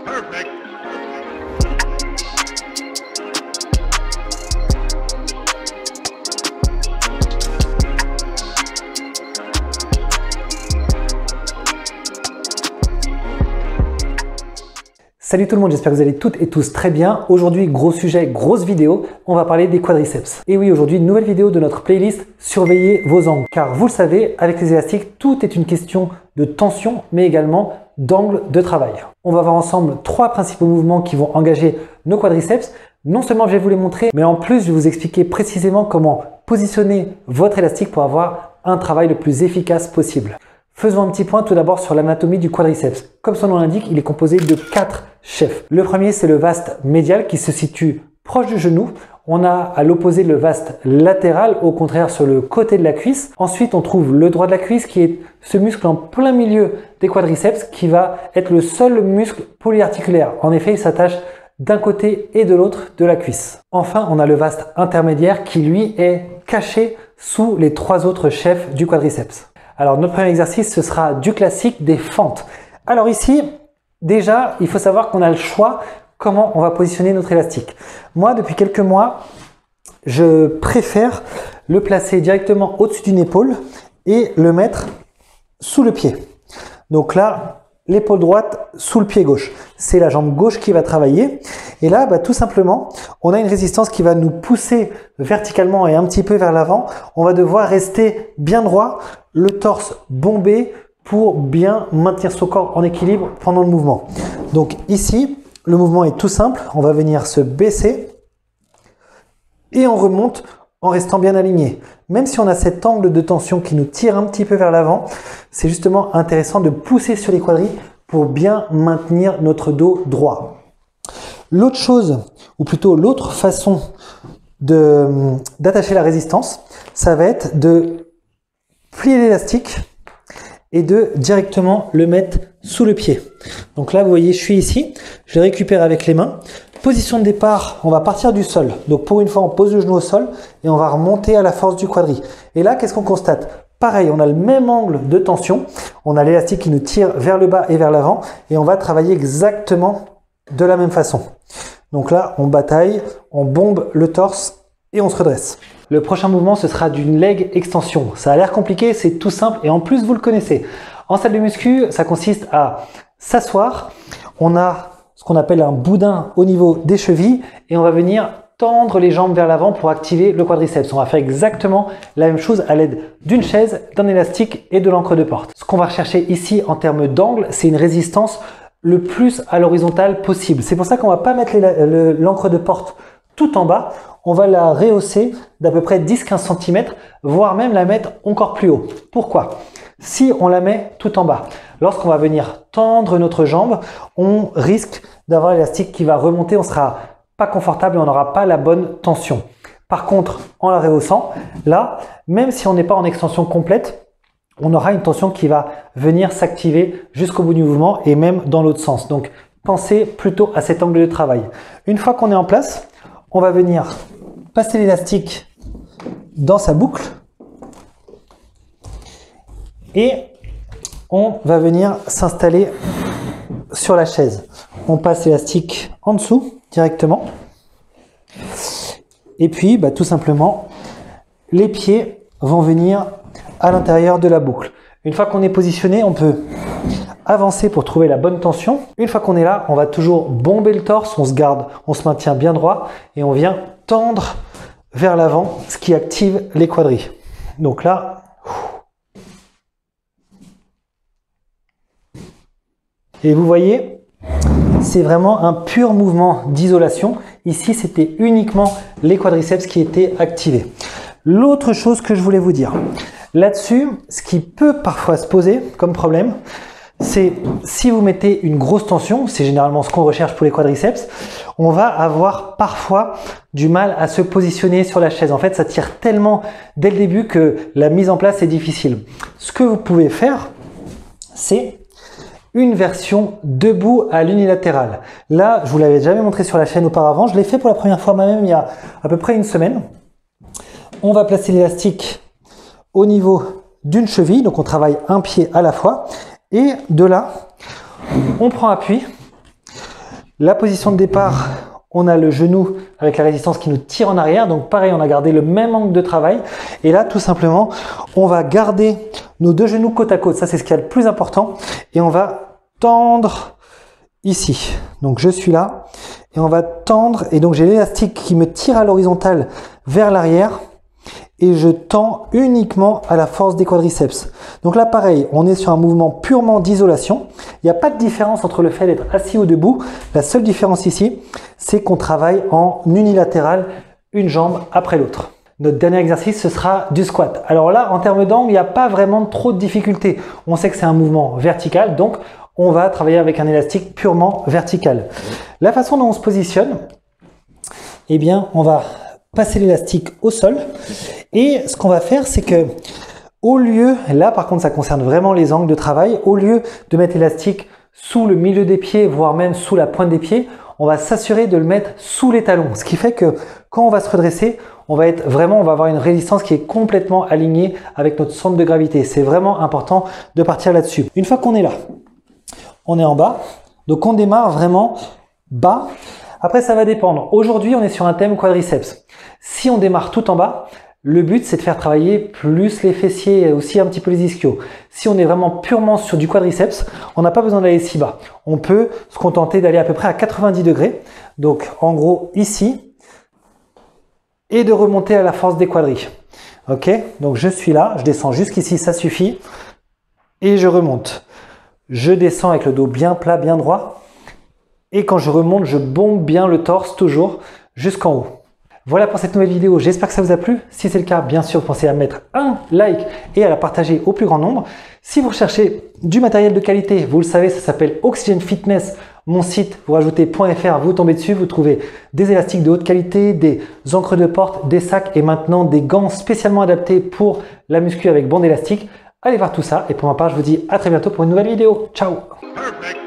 Perfect. Salut tout le monde, j'espère que vous allez toutes et tous très bien. Aujourd'hui, gros sujet, grosse vidéo, on va parler des quadriceps. Et oui, aujourd'hui, nouvelle vidéo de notre playlist Surveillez vos angles. Car vous le savez, avec les élastiques, tout est une question de tension, mais également d'angle de travail. On va voir ensemble 3 principaux mouvements qui vont engager nos quadriceps. Non seulement je vais vous les montrer, mais en plus, je vais vous expliquer précisément comment positionner votre élastique pour avoir un travail le plus efficace possible. Faisons un petit point tout d'abord sur l'anatomie du quadriceps. Comme son nom l'indique, il est composé de 4 chefs. Le premier, c'est le vaste médial qui se situe proche du genou. On a à l'opposé le vaste latéral, au contraire sur le côté de la cuisse. Ensuite, on trouve le droit de la cuisse qui est ce muscle en plein milieu des quadriceps qui va être le seul muscle polyarticulaire. En effet, il s'attache d'un côté et de l'autre de la cuisse. Enfin, on a le vaste intermédiaire qui lui est caché sous les 3 autres chefs du quadriceps. Alors, notre premier exercice, ce sera du classique des fentes. Alors ici, déjà, il faut savoir qu'on a le choix comment on va positionner notre élastique. Moi, depuis quelques mois, je préfère le placer directement au-dessus d'une épaule et le mettre sous le pied. Donc là, l'épaule droite sous le pied gauche. C'est la jambe gauche qui va travailler. Et là, tout simplement, on a une résistance qui va nous pousser verticalement et un petit peu vers l'avant. On va devoir rester bien droit, le torse bombé pour bien maintenir son corps en équilibre pendant le mouvement. Donc ici, le mouvement est tout simple. On va venir se baisser et on remonte en restant bien aligné. Même si on a cet angle de tension qui nous tire un petit peu vers l'avant, c'est justement intéressant de pousser sur les quadris pour bien maintenir notre dos droit. L'autre chose, ou plutôt l'autre façon d'attacher la résistance, ça va être de plier l'élastique et de directement le mettre sous le pied. Donc là, vous voyez, je suis ici, je le récupère avec les mains. Position de départ, on va partir du sol. Donc pour une fois, on pose le genou au sol et on va remonter à la force du quadri. Et là, qu'est-ce qu'on constate? Pareil, on a le même angle de tension. On a l'élastique qui nous tire vers le bas et vers l'avant. Et on va travailler exactement de la même façon. Donc là, on bataille, on bombe le torse et on se redresse. Le prochain mouvement, ce sera d'une leg extension. Ça a l'air compliqué, c'est tout simple et en plus, vous le connaissez. En salle de muscu, ça consiste à s'asseoir. On a ce qu'on appelle un boudin au niveau des chevilles et on va venir tendre les jambes vers l'avant pour activer le quadriceps. On va faire exactement la même chose à l'aide d'une chaise, d'un élastique et de l'encre de porte. Ce qu'on va rechercher ici en termes d'angle, c'est une résistance le plus à l'horizontale possible. C'est pour ça qu'on ne va pas mettre l'encre de porte tout en bas. On va la rehausser d'à peu près 10-15 cm, voire même la mettre encore plus haut. Pourquoi? Si on la met tout en bas, lorsqu'on va venir tendre notre jambe, on risque d'avoir l'élastique qui va remonter, on ne sera pas confortable et on n'aura pas la bonne tension. Par contre, en la rehaussant, là, même si on n'est pas en extension complète, on aura une tension qui va venir s'activer jusqu'au bout du mouvement et même dans l'autre sens. Donc, pensez plutôt à cet angle de travail. Une fois qu'on est en place, on va venir passer l'élastique dans sa boucle et on va venir s'installer sur la chaise. On passe l'élastique en dessous directement et puis tout simplement les pieds vont venir à l'intérieur de la boucle. Une fois qu'on est positionné, on peut avancer pour trouver la bonne tension. Une fois qu'on est là, on va toujours bomber le torse, on se garde, on se maintient bien droit et on vient tendre vers l'avant, ce qui active les quadris. Donc là, et vous voyez, c'est vraiment un pur mouvement d'isolation. Ici, c'était uniquement les quadriceps qui étaient activés. L'autre chose que je voulais vous dire, là-dessus, ce qui peut parfois se poser comme problème, c'est si vous mettez une grosse tension, c'est généralement ce qu'on recherche pour les quadriceps, on va avoir parfois du mal à se positionner sur la chaise. En fait, ça tire tellement dès le début que la mise en place est difficile. Ce que vous pouvez faire, c'est une version debout à l'unilatéral. Là, je vous l'avais jamais montré sur la chaîne auparavant. Je l'ai fait pour la première fois moi-même il y a à peu près une semaine. On va placer l'élastique au niveau d'une cheville. Donc, on travaille un pied à la fois. Et de là, on prend appui La position de départ, on a le genou avec la résistance qui nous tire en arrière. Donc pareil, on a gardé le même angle de travail. Et là, tout simplement, on va garder nos deux genoux côte à côte. Ça, c'est ce qui est le plus important. Et on va tendre ici. Donc je suis là et on va tendre. Et donc j'ai l'élastique qui me tire à l'horizontale vers l'arrière. Et je tends uniquement à la force des quadriceps. Donc là, pareil, on est sur un mouvement purement d'isolation. Il n'y a pas de différence entre le fait d'être assis ou debout. La seule différence ici, c'est qu'on travaille en unilatéral, une jambe après l'autre. Notre dernier exercice, ce sera du squat. Alors là, en termes d'angle, il n'y a pas vraiment trop de difficultés. On sait que c'est un mouvement vertical, donc on va travailler avec un élastique purement vertical. La façon dont on se positionne, eh bien, on va passer l'élastique au sol. Et ce qu'on va faire, c'est que au lieu, là par contre ça concerne vraiment les angles de travail, au lieu de mettre l'élastique sous le milieu des pieds, voire même sous la pointe des pieds, on va s'assurer de le mettre sous les talons. Ce qui fait que quand on va se redresser, on va avoir une résistance qui est complètement alignée avec notre centre de gravité. C'est vraiment important de partir là-dessus. Une fois qu'on est là, on est en bas, donc on démarre vraiment bas. Après, ça va dépendre. Aujourd'hui, on est sur un thème quadriceps. Si on démarre tout en bas, le but, c'est de faire travailler plus les fessiers et aussi un petit peu les ischios. Si on est vraiment purement sur du quadriceps, on n'a pas besoin d'aller si bas. On peut se contenter d'aller à peu près à 90 degrés. Donc, en gros, ici. Et de remonter à la force des quadris. Ok? Donc, je suis là. Je descends jusqu'ici, ça suffit. Et je remonte. Je descends avec le dos bien plat, bien droit. Et quand je remonte, je bombe bien le torse toujours jusqu'en haut. Voilà pour cette nouvelle vidéo, j'espère que ça vous a plu. Si c'est le cas, bien sûr, pensez à mettre un like et à la partager au plus grand nombre. Si vous recherchez du matériel de qualité, vous le savez, ça s'appelle Oxygen Fitness. Mon site, vous rajoutez .fr, vous tombez dessus, vous trouvez des élastiques de haute qualité, des encres de porte, des sacs et maintenant des gants spécialement adaptés pour la muscu avec bande élastique. Allez voir tout ça et pour ma part, je vous dis à très bientôt pour une nouvelle vidéo. Ciao! Perfect.